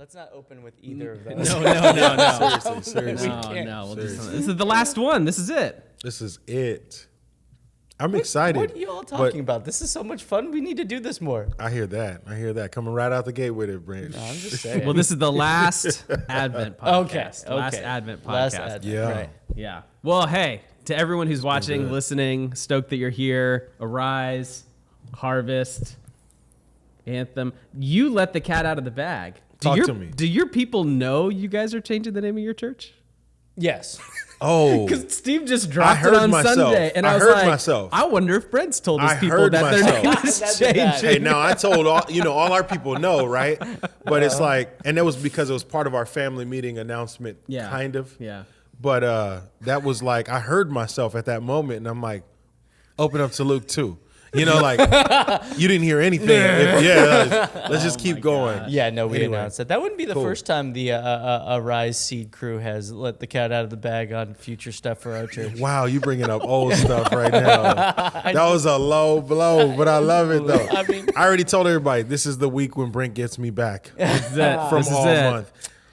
Let's not open with either of those. No. Seriously. No. This is the last one. This is it. This is it. I'm excited. What are you all talking about? This is so much fun. We need to do this more. I hear that. Coming right out the gate with it, Brent. No, I'm just saying. Well, this is the last Advent podcast. Okay. Last Advent podcast. Last Advent, Yeah. right. Yeah. Well, hey, to everyone who's watching, listening, stoked that you're here. Arise, Harvest, Anthem. You let the cat out of the bag. Talk to me. Do your people know you guys are changing the name of your church? Yes. Oh, Because Steve just dropped I heard it on myself. Sunday, and I I was heard like, myself. I wonder if Brent's told his I people heard that their myself. name is That's bad. changing. hey, now I told all our people know, right? But it's like, and that was because it was part of our family meeting announcement, Yeah. kind of. Yeah. But that was like, I heard myself at that moment, and I'm like, open up to Luke 2. You know, like, you didn't hear anything. Let's just keep going. God. Yeah, no, we Anyway. announced that. That wouldn't be the Cool. first time the Arise Seed crew has let the cat out of the bag on future stuff for our church. Wow, you bringing up old stuff right now. That was a low blow, but I love it, though. I mean- I already told everybody, this is the week when Brent gets me back from This is all it. month.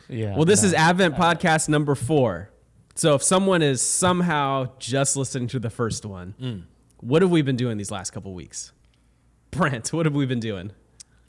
Yeah. Well, this is Advent podcast number 4. So if someone is somehow just listening to the first one, what have we been doing these last couple weeks? Brent, what have we been doing?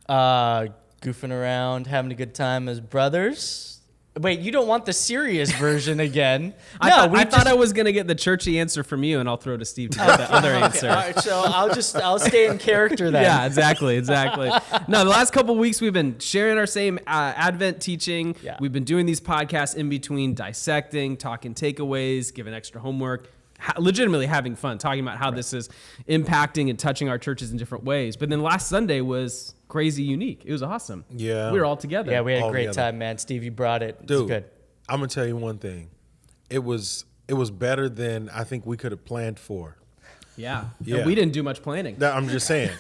Goofing around, having a good time as brothers. Wait, you don't want the serious version again? I thought I was going to get the churchy answer from you, and I'll throw to Steve to get the other answer. All right, so I'll stay in character then. Yeah, exactly. No, the last couple weeks we've been sharing our same Advent teaching. Yeah. We've been doing these podcasts in between, dissecting, talking takeaways, giving extra homework, legitimately having fun, talking about how this is impacting and touching our churches in different ways. But then last Sunday was crazy unique. It was awesome. Yeah. We were all together. Yeah, we had a All great together. time, man. Steve, you brought it. Dude, It's good. I'm going to tell you one thing. It was better than I think we could have planned for. Yeah. Yeah. And we didn't do much planning. I'm just saying.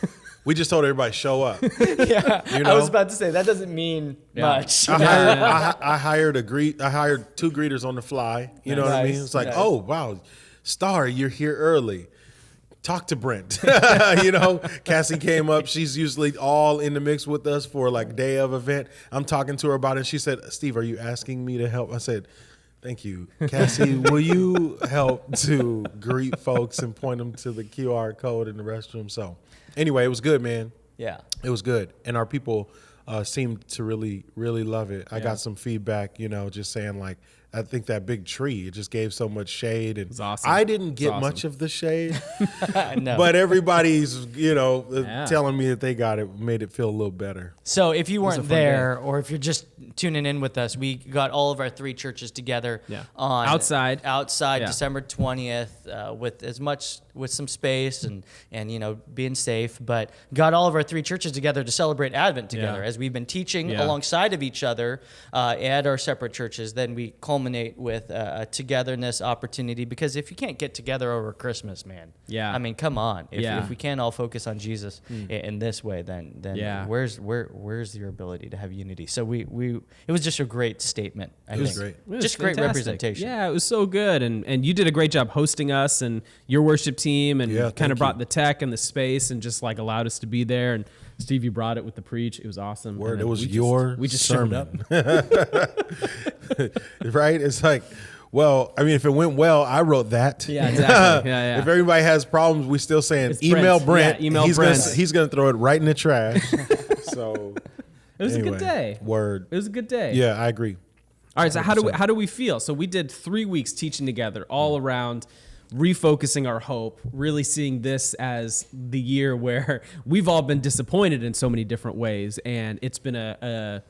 We just told everybody, show up. Yeah, You know? I was about to say, that doesn't mean much. I hired 2 greeters on the fly. You know what I mean? Nice, It's like, nice. oh, wow, Star, you're here early. Talk to Brent. Cassie came up. She's usually all in the mix with us for like day of event. I'm talking to her about it. She said, Steve, are you asking me to help? I said, thank you. Cassie, will you help to greet folks and point them to the QR code in the restroom? So anyway, it was good, man. Yeah. It was good. And our people seemed to really, really love it. I got some feedback, just saying like, I think that big tree, it just gave so much shade. And was awesome. I didn't get awesome. much of the shade, No. but everybody's, telling me that they got it, made it feel a little better. So if you was a weren't fun there, or if you're just tuning in with us, we got all of our 3 churches together on Outside. yeah. Yeah. December 20th, with some space and being safe, but got all of our 3 churches together to celebrate Advent together Yeah. as we've been teaching Yeah. alongside of each other at our separate churches. Then we culminate with a togetherness opportunity, because if you can't get together over Christmas, man, Yeah. I mean, come on, Yeah. if we can't all focus on Jesus in this way, then Yeah. where's your ability to have unity? So it was just a great statement. I think. was great. It was Just great fantastic. representation. Yeah, it was so good. And you did a great job hosting us and your worship team, and Yeah, kind thank of brought you. the tech and the space and just like allowed us to be there. And Steve, you brought it with the preach. It was awesome. Word, And it then was we just showed up. Right? It's like, well, I mean, if it went well, I wrote that. Yeah, exactly. Yeah. If everybody has problems, we still saying It's email Brent. Brent. Yeah, email he's Brent. He's gonna throw it right in the trash. So It was a anyway, good day. Word. It was a good day. Yeah, I agree. All right, so how do we feel? So we did 3 weeks teaching together, all around refocusing our hope, really seeing this as the year where we've all been disappointed in so many different ways, and it's been a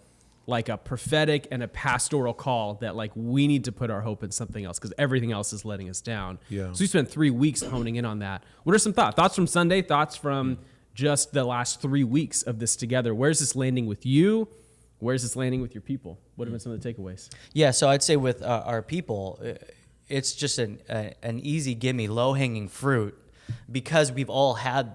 prophetic and a pastoral call that like we need to put our hope in something else because everything else is letting us down. Yeah. So we spent 3 weeks honing in on that. What are some thoughts from Sunday? Thoughts from just the last 3 weeks of this together? Where's this landing with you? Where's this landing with your people? What have been some of the takeaways? Yeah, so I'd say with our people, it's just an easy gimme, low-hanging fruit, because we've all had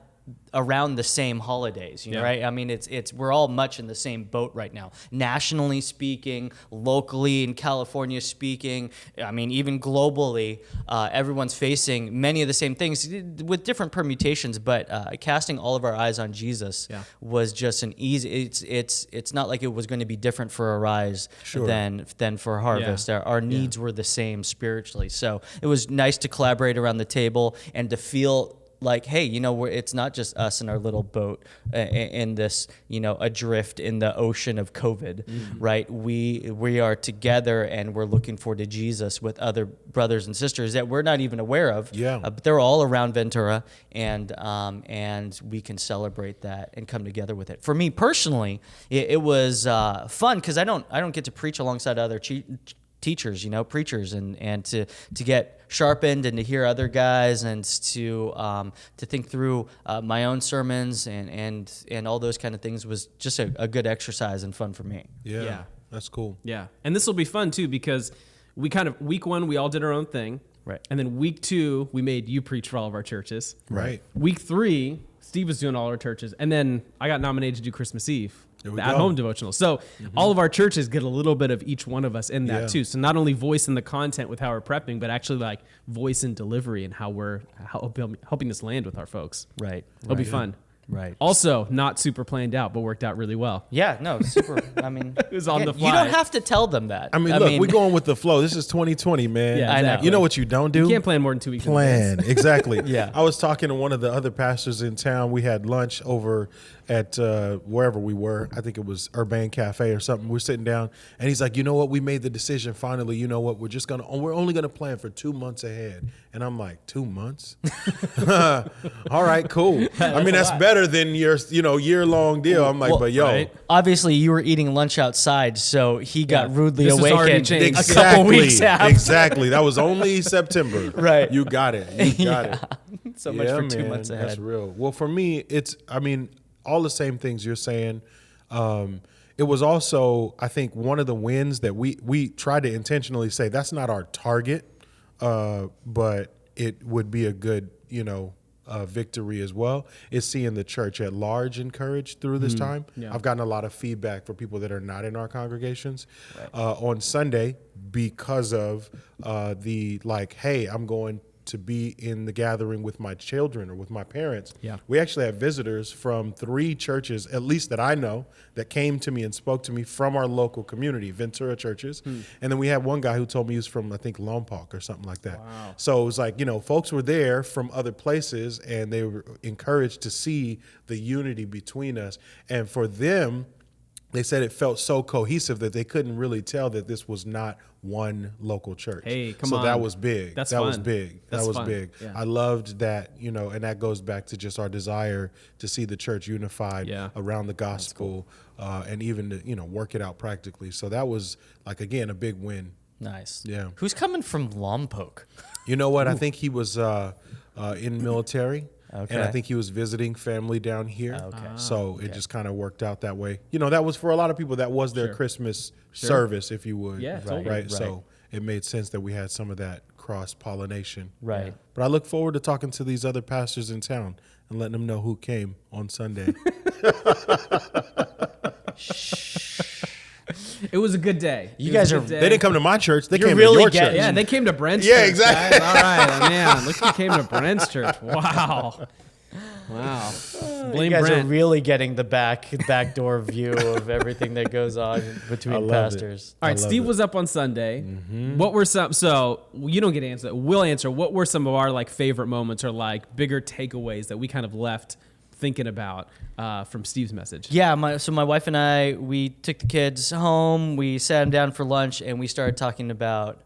around the same holidays, Yeah. right? I mean, we're all much in the same boat right now. Nationally speaking, locally in California speaking, I mean, even globally, everyone's facing many of the same things with different permutations. But casting all of our eyes on Jesus was just an easy. It's not like it was going to be different for Arise than for Harvest. Our needs were the same spiritually, so it was nice to collaborate around the table and to feel like, hey, it's not just us in our little boat in this, adrift in the ocean of COVID, right? We are together and we're looking forward to Jesus with other brothers and sisters that we're not even aware of. Yeah. But they're all around Ventura, and we can celebrate that and come together with it. For me personally, it was fun because I don't get to preach alongside other teachers, preachers, and to get sharpened and to hear other guys and to think through my own sermons and all those kind of things was just a good exercise and fun for me. Yeah. That's cool. Yeah. And this will be fun too, because we kind of, week 1, we all did our own thing. Right. And then week 2, we made you preach for all of our churches. Right. Week 3, Steve was doing all our churches. And then I got nominated to do Christmas Eve. The at-home devotional. So all of our churches get a little bit of each one of us in that too. So not only voice in the content with how we're prepping, but actually like voice in delivery and how we're helping this land with our folks. Right. It'll be fun. Right. Also, not super planned out, but worked out really well. Yeah, no, super. I mean, it was on the fly. You don't have to tell them that. I mean, look, we're going with the flow. This is 2020, man. Yeah, exactly. You know what you don't do? You can't plan more than 2 weeks. Plan. Exactly. Yeah. I was talking to one of the other pastors in town. We had lunch over at wherever we were. I think it was Urbane Cafe or something. We're sitting down, and he's like, you know what? We made the decision finally. You know what? We're only gonna plan for 2 months ahead. And I'm like, 2 months? All right, cool. I mean, that's better than your year-long deal. I'm like, but yo. Right. Obviously, you were eating lunch outside, so he got rudely This was already awakened changed. a couple weeks after. Exactly. That was only September. Right. You got it. You got it. So much for 2 months ahead. That's real. Well, for me, all the same things you're saying. It was also, I think, one of the wins that we tried to intentionally say that's not our target, but it would be a good, victory as well, is seeing the church at large encouraged through this time. Yeah. I've gotten a lot of feedback for people that are not in our congregations on Sunday because of the hey, I'm going to be in the gathering with my children or with my parents. Yeah. We actually have visitors from 3 churches, at least that I know, that came to me and spoke to me from our local community, Ventura churches. And then we had one guy who told me he was from, I think, Lompoc or something like that. Wow. So it was like, folks were there from other places and they were encouraged to see the unity between us. And for them, they said it felt so cohesive that they couldn't really tell that this was not one local church. Hey, come so on. that was big. That's that fun. was big. That's that was fun. big. Yeah. I loved that, and that goes back to just our desire to see the church unified around the gospel, and even to, work it out practically. So that was again, a big win. Nice. Yeah. Who's coming from Lompoc? You know what? I think he was in military. Okay. And I think he was visiting family down here. Okay. So it just kind of worked out that way. That was for a lot of people, that was their Christmas service, if you would. Yeah, totally. Right. So it made sense that we had some of that cross-pollination. Right. But I look forward to talking to these other pastors in town and letting them know who came on Sunday. It was a good day. You guys are- They didn't come to my church. They You're came really to your getting- church. Yeah, they came to Brent's Yeah, church. exactly. Guys. All right, man. Look who came to Brent's church. Wow. Blame You guys Brent. are really getting the backdoor view of everything that goes on between pastors. All right, love Steve it. was up on Sunday. What were some? So you don't get to answer. We'll answer. What were some of our favorite moments or bigger takeaways that we kind of left thinking about from Steve's message? Yeah, so my wife and I, we took the kids home, we sat them down for lunch, and we started talking about,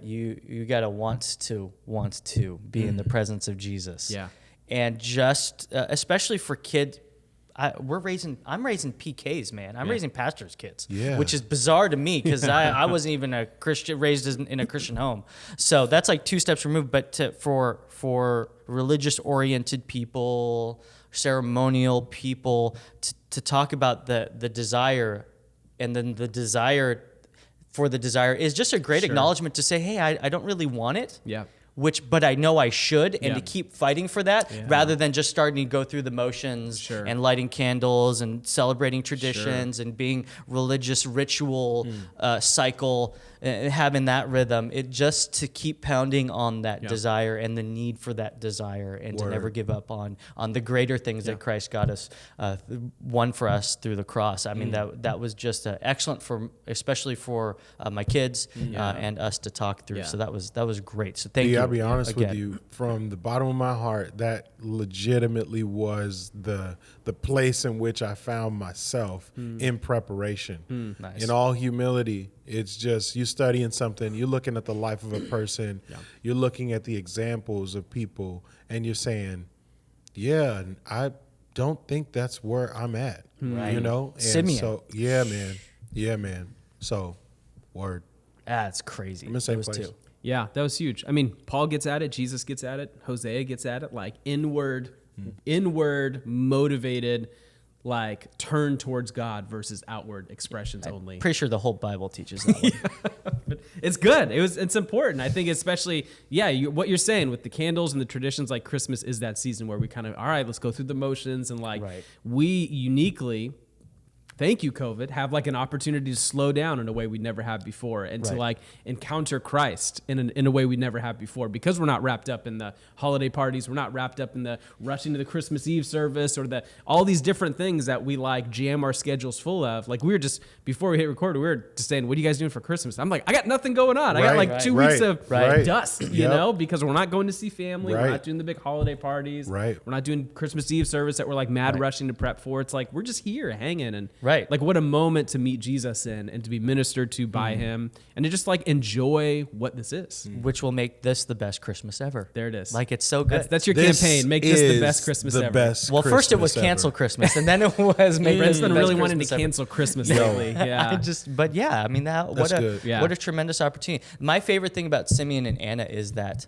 you got to want to be in the presence of Jesus. Yeah. And just, especially for kids, I'm raising PKs, man. I'm raising pastors' kids, which is bizarre to me because I wasn't even a Christian, raised in a Christian home. So that's 2 steps removed. But for religious-oriented people, ceremonial people, to talk about the desire, and then the desire is just a great acknowledgement to say, hey, I don't really want it. Yeah. but I know I should, and Yeah. to keep fighting for that rather than just starting to go through the motions Sure. and lighting candles and celebrating traditions and being religious ritual cycle, having that rhythm. It just to keep pounding on that desire and the need for that desire, and to never give up on the greater things that Christ got us, won for us through the cross. I mean, that was just excellent especially for my kids and us to talk through. Yeah. So that was great. So thank you. I'll be honest again. with you, from the bottom of my heart, that legitimately was the place in which I found myself in preparation. Nice. In all humility, it's just you studying something, you're looking at the life of a person, you're looking at the examples of people, and you're saying, yeah, I don't think that's where I'm at. Right. You know? And Simeon. so, yeah, man. So, word. That's crazy. I'm in the same Those place. two. Yeah, that was huge. I mean, Paul gets at it, Jesus gets at it, Hosea gets at it, like inward motivated, like turn towards God versus outward expressions only. Pretty sure the whole Bible teaches that one. It's good. It's important. I think especially, what you're saying with the candles and the traditions, like Christmas is that season where we kind of, all right, let's go through the motions, and like we uniquely, thank you, COVID, have like an opportunity to slow down in a way we never have before, and to like encounter Christ in a way we never have before, because we're not wrapped up in the holiday parties. We're not wrapped up in the rushing to the Christmas Eve service or all these different things that we like jam our schedules full of. Like we were just, before we hit record, we were just saying, what are you guys doing for Christmas? I'm like, I got nothing going on. I got like 2 weeks of dust, you know, because we're not going to see family. We're not doing the big holiday parties. We're not doing Christmas Eve service that we're like mad rushing to prep for. It's like, we're just here hanging, and like what a moment to meet Jesus in, and to be ministered to by him, and to just like enjoy what this is. Which will make this the best Christmas ever. There it is. Like, it's so good. That's your campaign. Make this the best Christmas ever. Well, first it was cancel Christmas, and then it was make Brent's this the been best really wanting to Christmas ever. cancel Christmas lately. Yeah. I mean, good. what a tremendous opportunity. My favorite thing about Simeon and Anna is that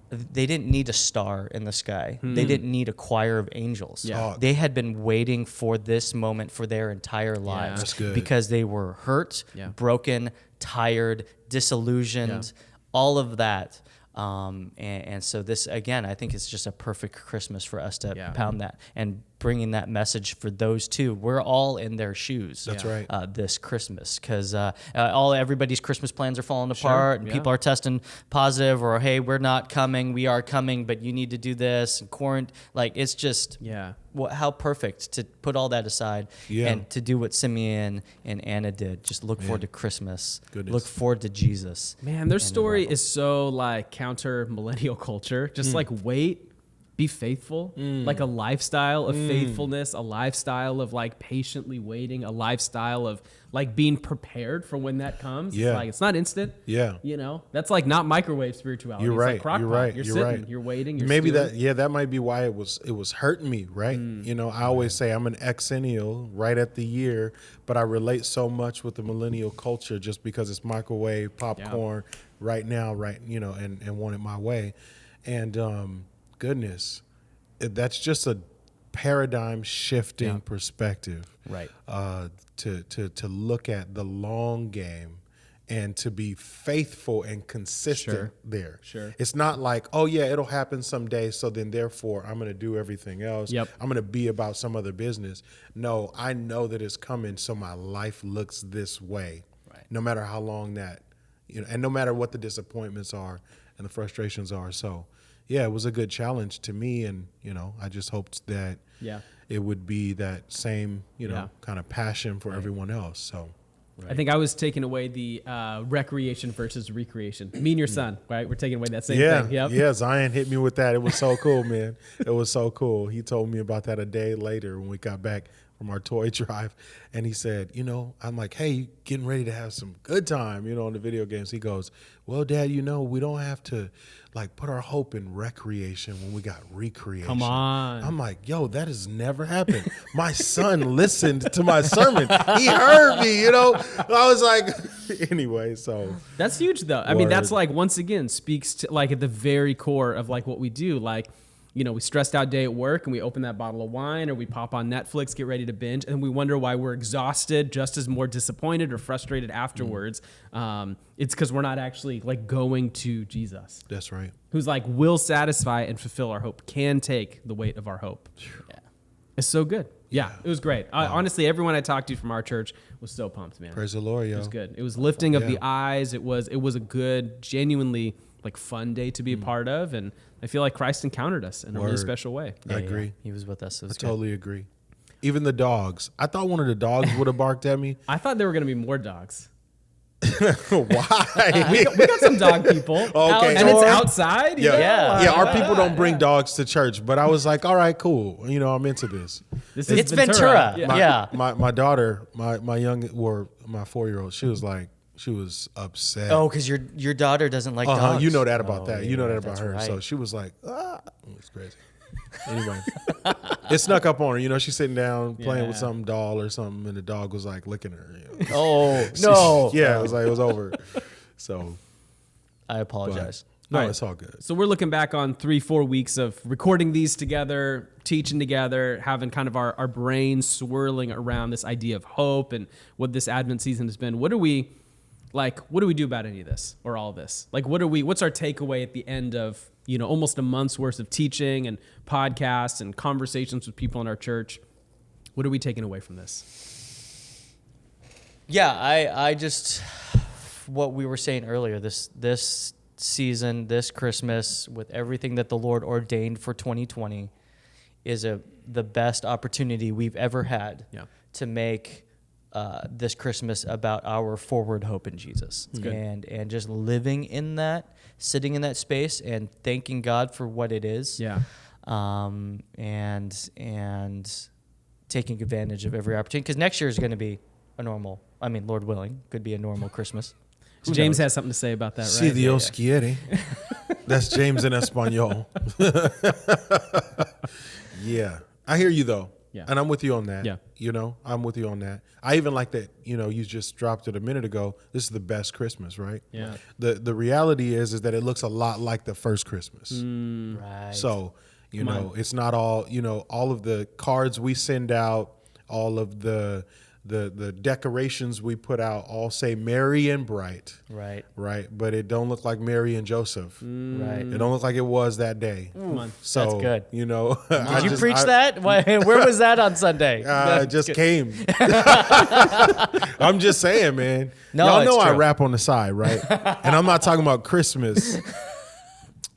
they didn't need a star in the sky. They didn't need a choir of angels. Yeah. They had been waiting for this moment for their entire lives. That's good. Because they were hurt, broken, tired, disillusioned, all of that. And so this, again, I think it's just a perfect Christmas for us to pound that and bringing that message for those two. We're all in their shoes. That's right. This Christmas, because everybody's Christmas plans are falling apart, and people are testing positive, or hey, we're not coming, we are coming, but you need to do this and quarantine. Like, it's just how perfect to put all that aside and to do what Simeon and Anna did. Just look forward to Christmas. Look forward to Jesus. Man, their story is so like counter millennial culture. Just like wait. Be faithful, like a lifestyle of faithfulness, a lifestyle of like patiently waiting, a lifestyle of like being prepared for when that comes. Yeah. It's like, it's not instant. Yeah. You know, that's like not microwave spirituality. You're It's right. like crock You're pot. right. You're You're sitting, right. you're waiting. You're Maybe stewing. that might be why it was hurting me, right? You know, I always say I'm an exennial right at the year, but I relate so much with the millennial culture just because it's microwave, popcorn, right now, right, you know, and want it my way. And goodness, that's just a paradigm shifting perspective, Right. To look at the long game and to be faithful and consistent there. Sure. It's not like, oh yeah, it'll happen someday, so then therefore I'm going to do everything else. Yep. I'm going to be about some other business. No, I know that it's coming, so my life looks this way. Right. No matter how long that, you know, and no matter what the disappointments are and the frustrations are. So yeah, it was a good challenge to me, and you know, I just hoped that it would be that same, you know, kind of passion for everyone else. So I think I was taking away the recreation versus recreation. Me and your son, right? We're taking away that same thing. Yep. Yeah, Zion hit me with that. It was so cool, man. It was so cool. He told me about that a day later when we got back from our toy drive, and he said, you know, I'm like, hey, you getting ready to have some good time, you know, on the video games. He goes, well, Dad, you know, we don't have to like put our hope in recreation when we got recreation. Come on. I'm like, yo, that has never happened. My son listened to my sermon. He heard me, you know. I was like, anyway, so. That's huge though. I mean, that's like, once again, speaks to like at the very core of like what we do. Like, we stressed out day at work and we open that bottle of wine, or we pop on Netflix, get ready to binge, and we wonder why we're exhausted, just as more disappointed or frustrated afterwards. It's because we're not actually like going to Jesus. That's right. Who's like will satisfy and fulfill our hope, can take the weight of our hope. Yeah. It's so good. Yeah, it was great. Honestly, everyone I talked to from our church was so pumped, man. Praise the Lord, yo. It was good. It was lifting of the eyes. It was a good, genuinely like fun day to be a part of, and I feel like Christ encountered us in a really special way. I agree. He was with us. It was I totally agree. Even the dogs. I thought one of the dogs would have barked at me. I thought there were going to be more dogs. Why? We got some dog people. Okay. And it's outside. you know? Yeah, our people don't bring dogs to church, but I was like, all right, cool. I'm into this. This is It's Ventura. Yeah. My daughter, my 4-year-old, she was upset. Oh, because your daughter doesn't like dogs. You know that about that. You know that about that's her. right. So she was like, it was crazy. Anyway, it snuck up on her. She's sitting down playing with some doll or something, and the dog was like licking her. Oh, no. Yeah, it was over. So I apologize. no, Right. it's all good. So we're looking back on 3-4 weeks of recording these together, teaching together, having kind of our brains swirling around this idea of hope and what this Advent season has been. What do we do about any of this or all of this? Like, what's our takeaway at the end of, almost a month's worth of teaching and podcasts and conversations with people in our church? What are we taking away from this? Yeah, I just, what we were saying earlier, this season, this Christmas, with everything that the Lord ordained for 2020, is the best opportunity we've ever had to make this Christmas about our forward hope in Jesus. And just living in that, sitting in that space and thanking God for what it is. Yeah. And taking advantage of every opportunity, because next year is going to be a normal, Lord willing, could be a normal Christmas. So James has something to say about that, right? Si Dios quiere. That's James in Espanol. Yeah. I hear you, though. Yeah. And I'm with you on that. Yeah. I'm with you on that. I even like that, you just dropped it a minute ago. This is the best Christmas, right? Yeah. The reality is that it looks a lot like the first Christmas. Right. So, it's not all, all of the cards we send out, all of the decorations we put out all say Merry and bright. Right. Right. But it don't look like Mary and Joseph. Right. It don't look like it was that day. Come on. So, That's good. Did Did you preach that? Where was that on Sunday? I just came. I'm just saying, man. No, Y'all know it's I true. rap on the side, right? And I'm not talking about Christmas.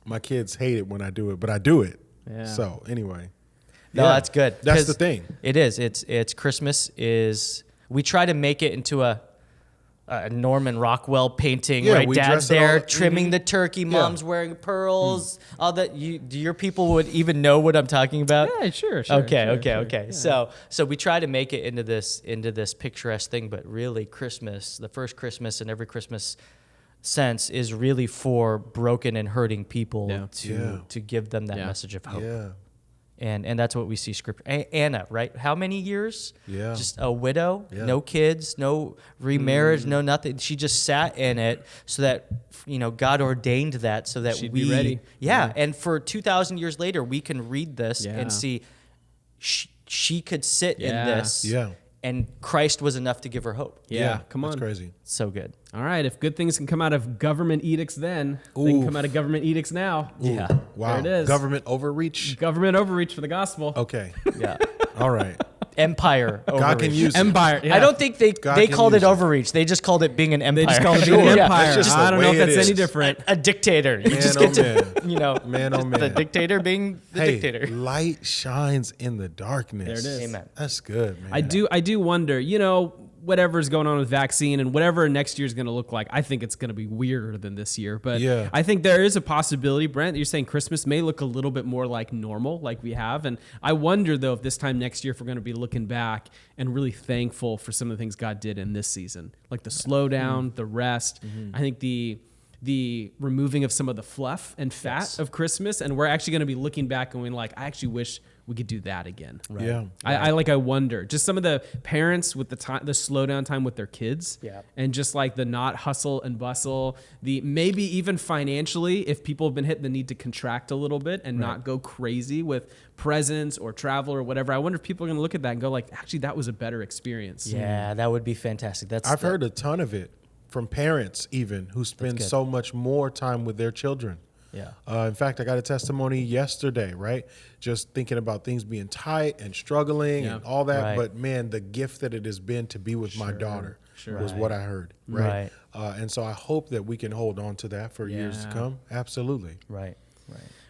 My kids hate it when I do it, but I do it. Yeah. So anyway. No, that's good. That's 'Cause the thing. It is. It's Christmas is. We try to make it into a Norman Rockwell painting, Yeah, right? we Dad's dress it there all- trimming the turkey. Mom's wearing pearls. All that. Do your people would even know what I'm talking about? Yeah, sure. Okay. Sure. Yeah. So we try to make it into this picturesque thing, but really Christmas, the first Christmas and every Christmas sense is really for broken and hurting people to give them that message of hope. Yeah. And that's what we see scripture. Anna, right? How many years? Yeah. Just a widow, Yeah. no kids, no remarriage, no nothing. She just sat in it so that, God ordained that so that She'd we be ready. Yeah. And for 2,000 years later, we can read this Yeah. and see she could sit in Yeah. this. Yeah. And Christ was enough to give her hope. Yeah, come on. That's crazy. So good. All right, if good things can come out of government edicts then, they can Ooh. come out of government edicts now. Yeah. Wow. There it is. Government overreach. Government overreach for the gospel. Okay. Yeah. All right. Empire. God can overreach. use it. Empire. Yeah. I don't think they God can called it use it. overreach. They just called it being an empire. They just call it Sure. being an Yeah, empire. that's just I the don't know way if it that's any is. different. A dictator. You Man, just oh get to, Man, oh the man. dictator being the Hey, dictator. light shines in the darkness. There it is. Amen. That's good, man. I do wonder, whatever's going on with vaccine and whatever next year's going to look like, I think it's going to be weirder than this year. But Yeah. I think there is a possibility, Brent, that you're saying Christmas may look a little bit more like normal, like we have. And I wonder, though, if this time next year, if we're going to be looking back and really thankful for some of the things God did in this season, like the slowdown, the rest. I think the removing of some of the fluff and fat of Christmas. And we're actually going to be looking back and going like, I actually wish we could do that again. Right. Yeah. I wonder just some of the parents with the time, the slowdown time with their kids, and just like the not hustle and bustle, the maybe even financially, if people have been hit the need to contract a little bit and not go crazy with presents or travel or whatever. I wonder if people are going to look at that and go like, actually, that was a better experience. Yeah, that would be fantastic. I've heard a ton of it from parents even who spend so much more time with their children. Yeah. In fact, I got a testimony yesterday, right? Just thinking about things being tight and struggling and all that. Right. But man, the gift that it has been to be with my daughter was what I heard, right? And so I hope that we can hold on to that for years to come. Absolutely. Right.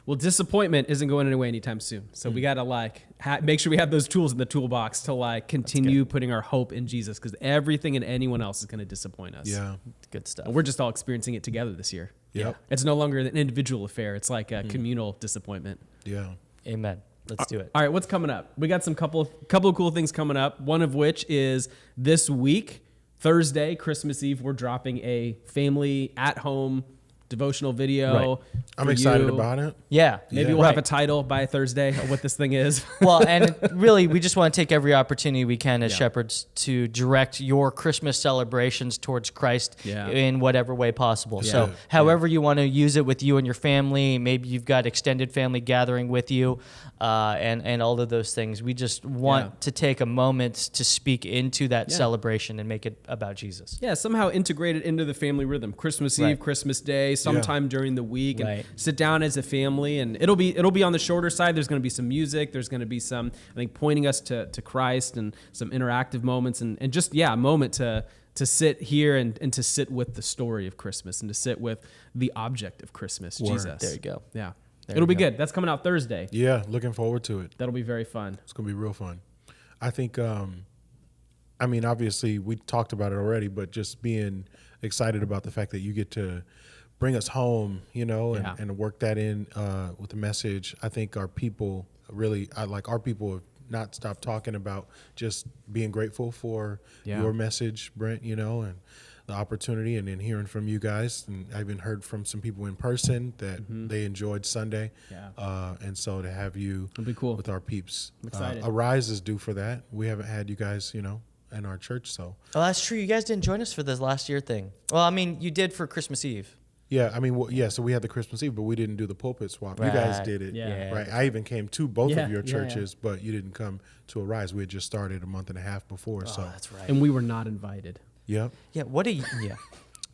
Well, disappointment isn't going away anytime soon. So we got to make sure we have those tools in the toolbox to continue putting our hope in Jesus, because everything and anyone else is going to disappoint us. Yeah. Good stuff. And we're just all experiencing it together this year. Yep. It's no longer an individual affair. It's like a communal disappointment. Yeah. Amen. Let's do it. All right, what's coming up? We got some couple of cool things coming up. One of which is this week, Thursday, Christmas Eve, we're dropping a family at-home devotional video. I'm excited about it. Yeah. Maybe we'll have a title by Thursday of what this thing is. Well, and really, we just want to take every opportunity we can as shepherds to direct your Christmas celebrations towards Christ in whatever way possible. Yeah. So however you want to use it with you and your family, maybe you've got extended family gathering with you, and all of those things. We just want to take a moment to speak into that celebration and make it about Jesus. Yeah, somehow integrate it into the family rhythm. Christmas Eve, Christmas Day, sometime during the week, and sit down as a family. And it'll be on the shorter side. There's going to be some music. There's going to be some, I think, pointing us to Christ, and some interactive moments, and just a moment to sit here and to sit with the story of Christmas, and to sit with the object of Christmas, Jesus. There you go. Yeah. It'll be good. That's coming out Thursday. Yeah, looking forward to it. That'll be very fun. It's going to be real fun. I think, obviously we talked about it already, but just being excited about the fact that you get to bring us home, and work that in with the message. I think our people our people have not stopped talking about just being grateful for your message, Brent, and the opportunity, and then hearing from you guys. And I even heard from some people in person that they enjoyed Sunday. And so to have you It'll be cool. with our peeps. I'm excited. Arise is due for that. We haven't had you guys, in our church. So. Oh, that's true. You guys didn't join us for this last year thing. Well, I mean, you did for Christmas Eve. Yeah, so we had the Christmas Eve, but we didn't do the pulpit swap. You guys did it. Yeah. Right. I even came to both of your churches, but you didn't come to Arise. We had just started a month and a half before. So that's right. And we were not invited. Yep. Yeah. What do you? Yeah.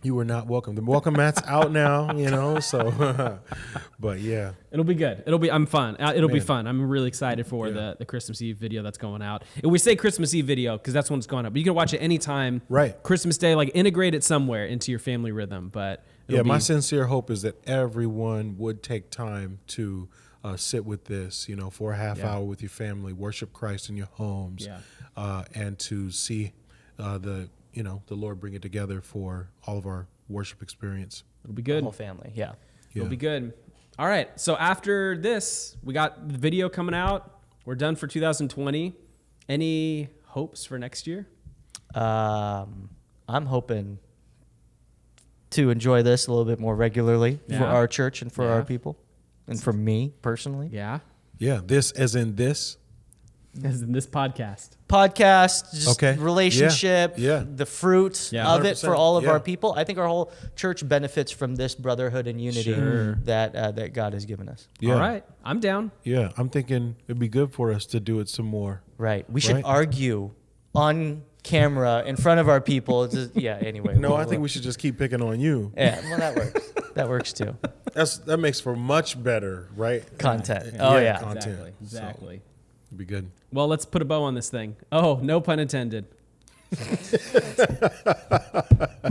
You were not welcome. The welcome mat's out now, so but yeah. It'll be good. I'm fun. It'll be fun. I'm really excited for the Christmas Eve video that's going out. And we say Christmas Eve video because that's when it's going up. But you can watch it anytime. Right. Christmas Day, integrate it somewhere into your family rhythm. But my sincere hope is that everyone would take time to sit with this, for a half hour with your family, worship Christ in your homes, and to see the Lord bring it together for all of our worship experience. It'll be good. The whole family. Yeah. It'll be good. All right. So after this, we got the video coming out. We're done for 2020. Any hopes for next year? I'm hoping to enjoy this a little bit more regularly for our church and for our people, and for me personally. Yeah. Yeah. This as in this. As in this podcast. Just relationship, the fruit of it for all of our people. I think our whole church benefits from this brotherhood and unity that God has given us. Yeah. All right. I'm down. Yeah. I'm thinking it'd be good for us to do it some more. Right. We should argue on camera in front of our people. Anyway. No, I think we should just keep picking on you. Yeah, well, that works. That works too. That makes for much better, right? Content. Content. Exactly. It'd be good. Well, let's put a bow on this thing. Oh, no pun intended.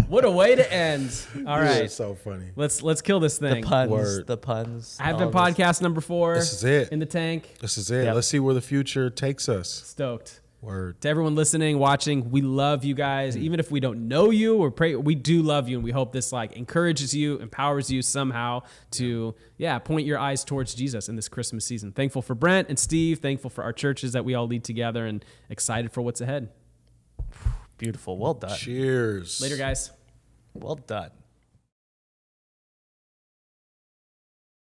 What a way to end. All right. It's so funny. Let's kill this thing. The puns. Advent podcast number 4. This is it. In the tank. This is it. Yep. Let's see where the future takes us. Stoked. Word. To everyone listening, watching, we love you guys. Even if we don't know you or pray, we do love you, and we hope this encourages you, empowers you somehow to point your eyes towards Jesus in this Christmas season. Thankful for Brent and Steve. Thankful for our churches that we all lead together, and excited for what's ahead. Beautiful. Well done. Cheers. Later, guys. Well done.